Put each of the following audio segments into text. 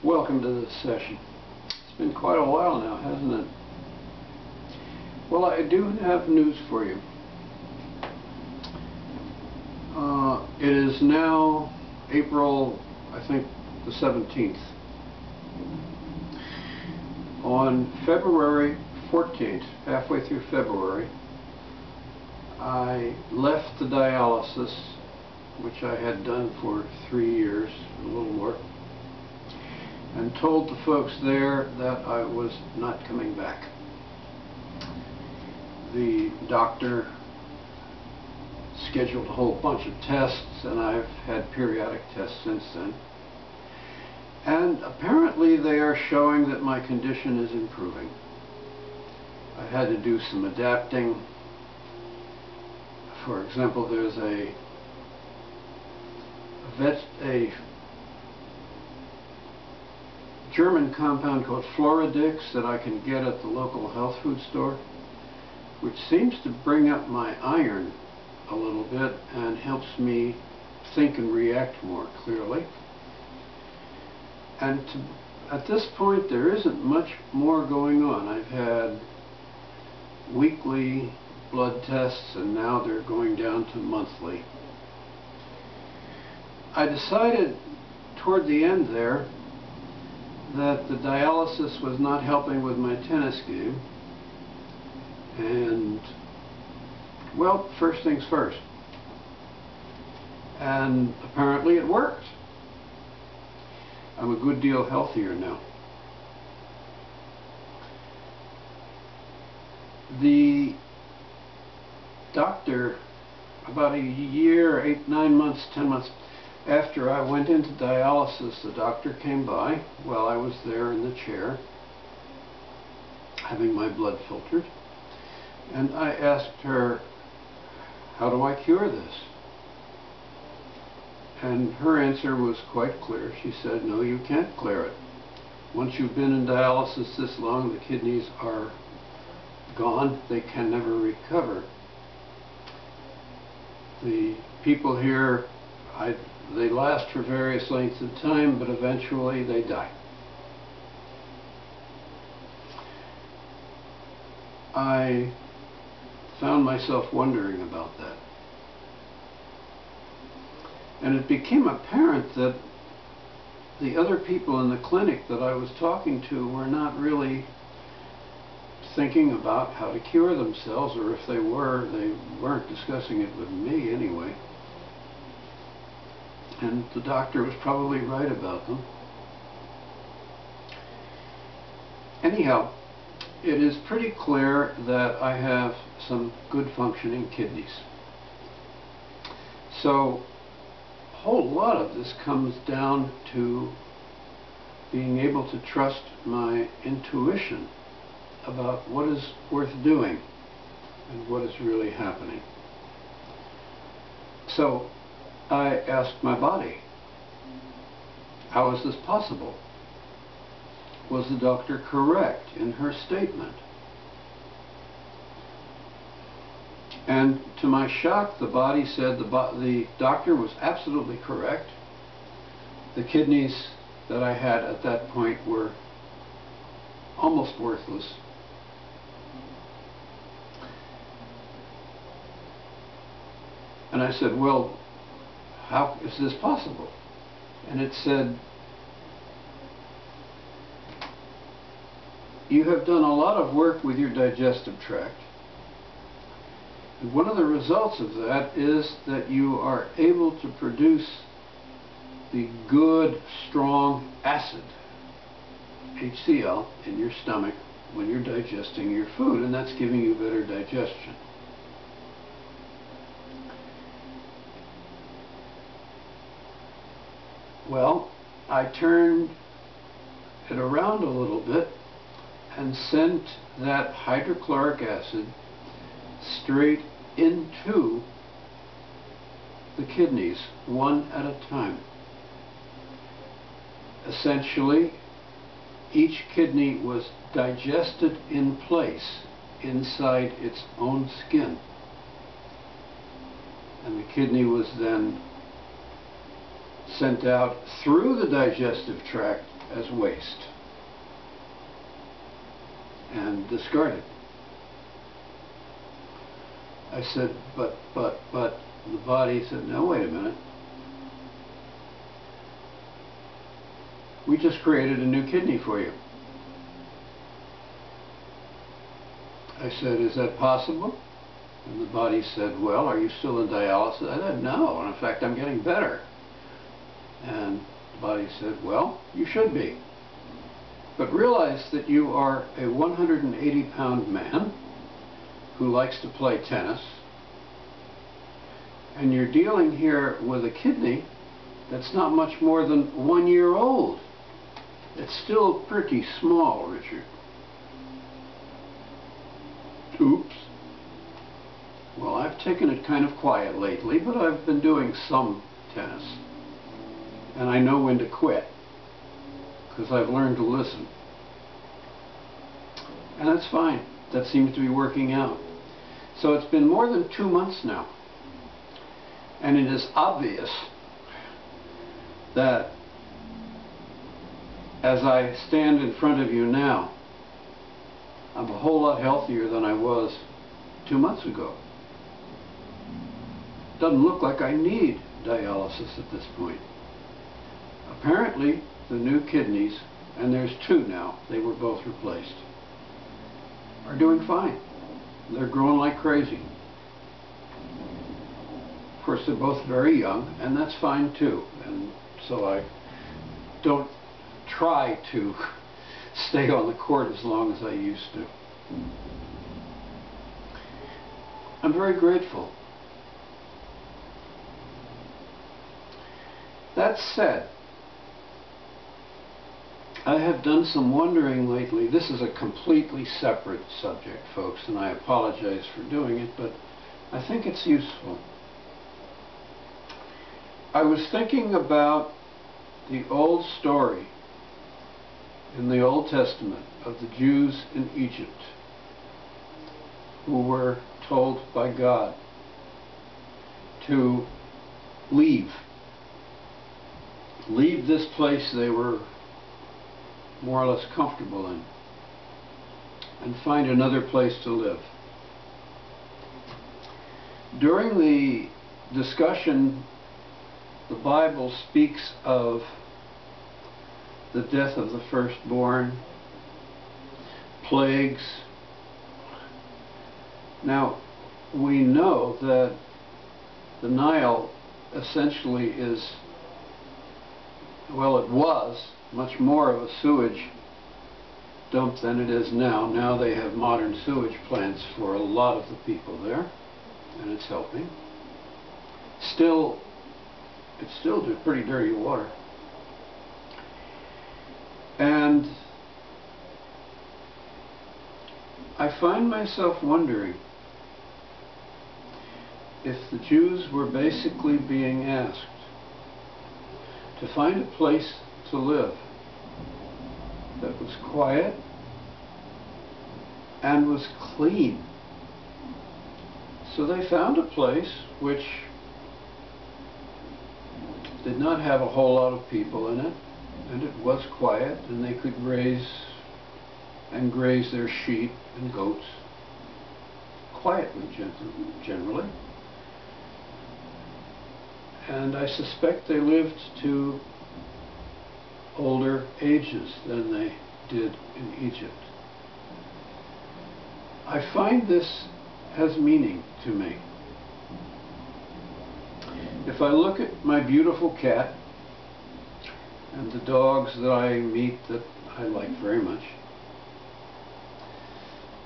Welcome to this session. It's been quite a while now, hasn't it? Well, I do have news for you. It is now April, I think, the 17th. On February 14th, halfway through February, I left the dialysis, which I had done for 3 years, a little more, and told the folks there that I was not coming back. The doctor scheduled a whole bunch of tests, and I've had periodic tests since then. And apparently they are showing that my condition is improving. I had to do some adapting. For example, there's a German compound called Floridix that I can get at the local health food store, which seems to bring up my iron a little bit and helps me think and react more clearly. And at this point there isn't much more going on. I've had weekly blood tests and now they're going down to monthly. I decided toward the end there that the dialysis was not helping with my tennis game, and well, first things first. And apparently it worked. I'm a good deal healthier now. The doctor, about a year, 8, 9 months, 10 months after I went into dialysis, the doctor came by while I was there in the chair having my blood filtered, and I asked her, how do I cure this? And her answer was quite clear. She said, no, you can't clear it. Once you've been in dialysis this long, the kidneys are gone. They can never recover. The people here, they last for various lengths of time, but eventually they die. I found myself wondering about that. And it became apparent that the other people in the clinic that I was talking to were not really thinking about how to cure themselves, or if they were, they weren't discussing it with me anyway. And the doctor was probably right about them. Anyhow, it is pretty clear that I have some good functioning kidneys. So a whole lot of this comes down to being able to trust my intuition about what is worth doing and what is really happening. So I asked my body, how is this possible? Was the doctor correct in her statement? And to my shock, the body said the doctor was absolutely correct. The kidneys that I had at that point were almost worthless. And I said, well, how is this possible? And it said, you have done a lot of work with your digestive tract. And one of the results of that is that you are able to produce the good, strong acid, HCl, in your stomach when you're digesting your food, and that's giving you better digestion. Well, I turned it around a little bit and sent that hydrochloric acid straight into the kidneys, one at a time. Essentially, each kidney was digested in place inside its own skin. And the kidney was then sent out through the digestive tract as waste and discarded. I said, but the body said, no, wait a minute. We just created a new kidney for you. I said, is that possible? And the body said, well, are you still in dialysis? I said, no, and in fact, I'm getting better. And the body said, well, you should be. But realize that you are a 180-pound man who likes to play tennis, and you're dealing here with a kidney that's not much more than 1 year old. It's still pretty small, Richard. Oops. Well, I've taken it kind of quiet lately, but I've been doing some tennis. And I know when to quit, because I've learned to listen. And that's fine. That seems to be working out. So it's been more than 2 months now. And it is obvious that as I stand in front of you now, I'm a whole lot healthier than I was 2 months ago. Doesn't look like I need dialysis at this point. Apparently, the new kidneys, and there's 2 now, they were both replaced, are doing fine. They're growing like crazy. Of course, they're both very young, and that's fine too. And so I don't try to stay on the court as long as I used to. I'm very grateful. That said, I have done some wondering lately. This is a completely separate subject, folks, and I apologize for doing it, but I think it's useful. I was thinking about the old story in the Old Testament of the Jews in Egypt who were told by God to leave this place they were more or less comfortable in and find another place to live. During the discussion, the Bible speaks of the death of the firstborn, plagues. Now, we know that the Nile essentially is, well, it was much more of a sewage dump than it is now. Now they have modern sewage plants for a lot of the people there, and it's helping. Still, it's still pretty dirty water. And I find myself wondering if the Jews were basically being asked to find a place to live that was quiet and was clean. So they found a place which did not have a whole lot of people in it, and it was quiet, and they could graze their sheep and goats quietly, generally. And I suspect they lived to older ages than they did in Egypt. I find this has meaning to me. If I look at my beautiful cat and the dogs that I meet that I like very much,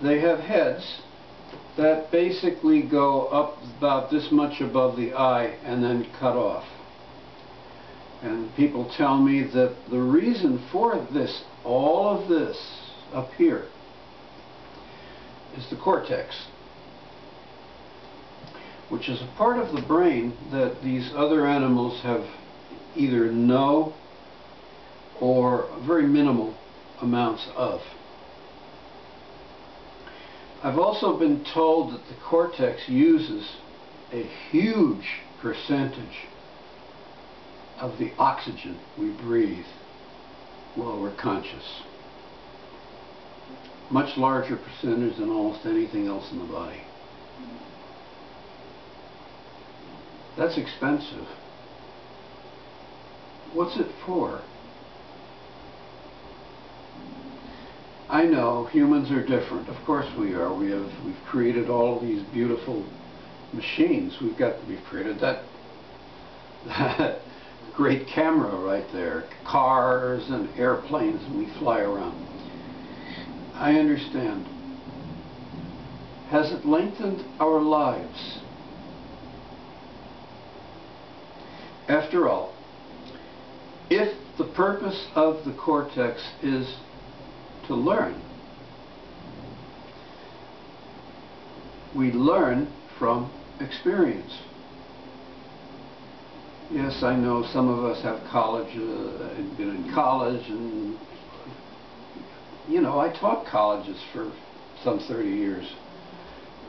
they have heads that basically go up about this much above the eye and then cut off. And people tell me that the reason for this, all of this up here, is the cortex, which is a part of the brain that these other animals have either no or very minimal amounts of. I've also been told that the cortex uses a huge percentage of the oxygen we breathe. while we're conscious. Much larger percentage than almost anything else in the body. That's expensive. What's it for? I know humans are different. Of course we are. We've created all these beautiful machines. We've created that great camera right there. Cars and airplanes, and we fly around. I understand. Has it lengthened our lives? After all, if the purpose of the cortex is to learn, we learn from experience. Yes, I know some of us have been in college, and you know, I taught colleges for some 30 years,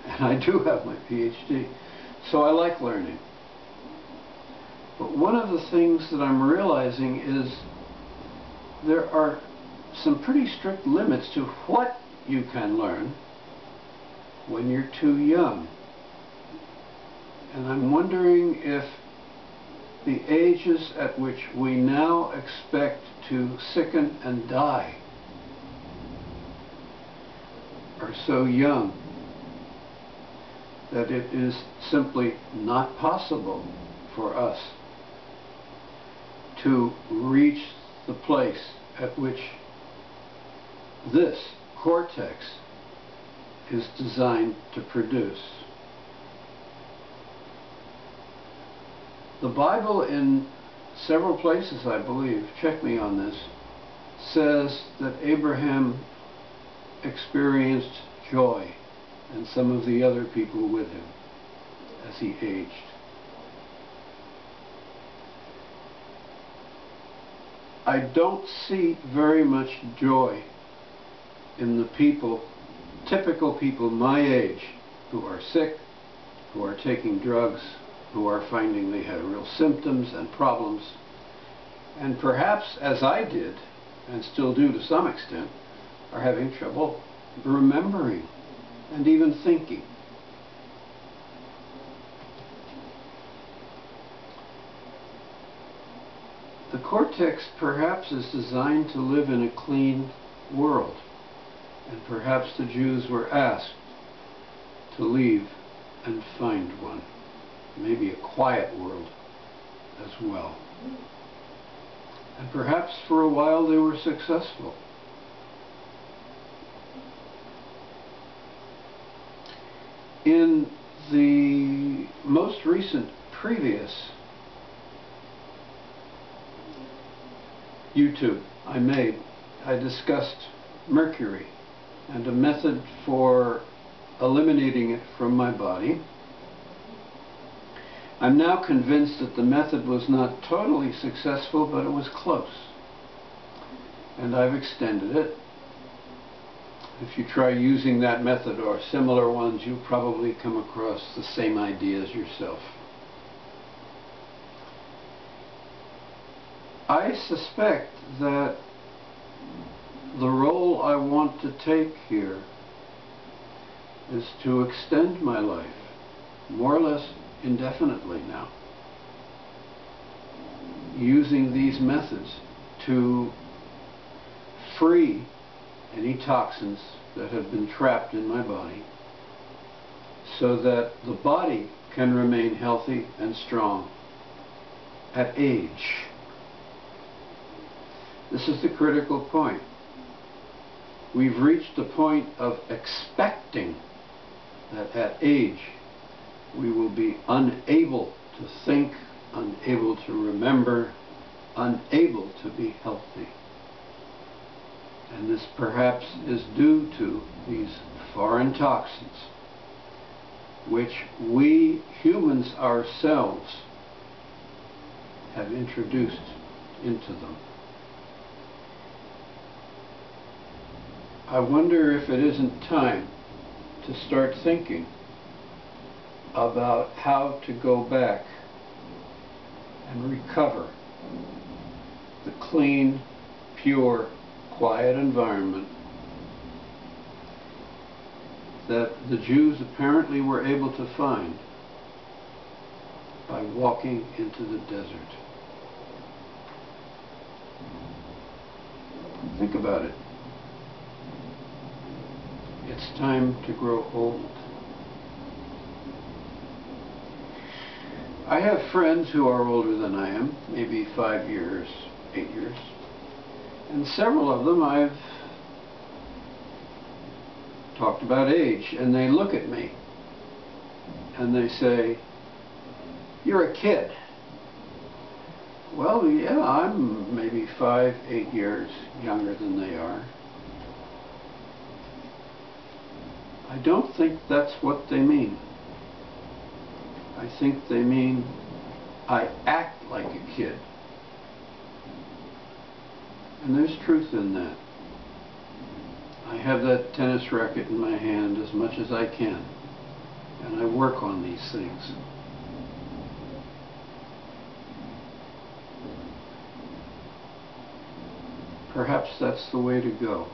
and I do have my PhD, so I like learning. But one of the things that I'm realizing is there are some pretty strict limits to what you can learn when you're too young. And I'm wondering if the ages at which we now expect to sicken and die are so young that it is simply not possible for us to reach the place at which this cortex is designed to produce. The Bible, in several places, I believe, check me on this, says that Abraham experienced joy, and some of the other people with him, as he aged. I don't see very much joy in the people, typical people my age, who are sick, who are taking drugs, who are finding they have real symptoms and problems, and perhaps, as I did, and still do to some extent, are having trouble remembering and even thinking. The cortex perhaps is designed to live in a clean world, and perhaps the Jews were asked to leave and find one, maybe a quiet world as well. And perhaps for a while they were successful. In the most recent previous YouTube I discussed mercury and a method for eliminating it from my body. I'm now convinced that the method was not totally successful, but it was close. And I've extended it. If you try using that method or similar ones, you'll probably come across the same ideas yourself. I suspect that the role I want to take here is to extend my life, more or less indefinitely now, using these methods to free any toxins that have been trapped in my body, so that the body can remain healthy and strong at age. This is the critical point. We've reached the point of expecting that at age we will be unable to think, unable to remember, unable to be healthy. And this perhaps is due to these foreign toxins, which we humans ourselves have introduced into them. I wonder if it isn't time to start thinking about how to go back and recover the clean, pure, quiet environment that the Jews apparently were able to find by walking into the desert. Think about it. It's time to grow old. I have friends who are older than I am, maybe 5 years, 8 years, and several of them I've talked about age, and they look at me and they say, "You're a kid." Well, yeah, I'm maybe 5, 8 years younger than they are. I don't think that's what they mean. I think they mean I act like a kid. And there's truth in that. I have that tennis racket in my hand as much as I can, and I work on these things. Perhaps that's the way to go.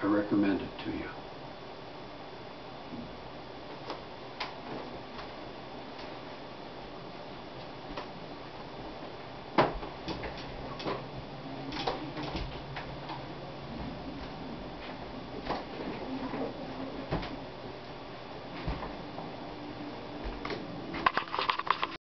I recommend it to you.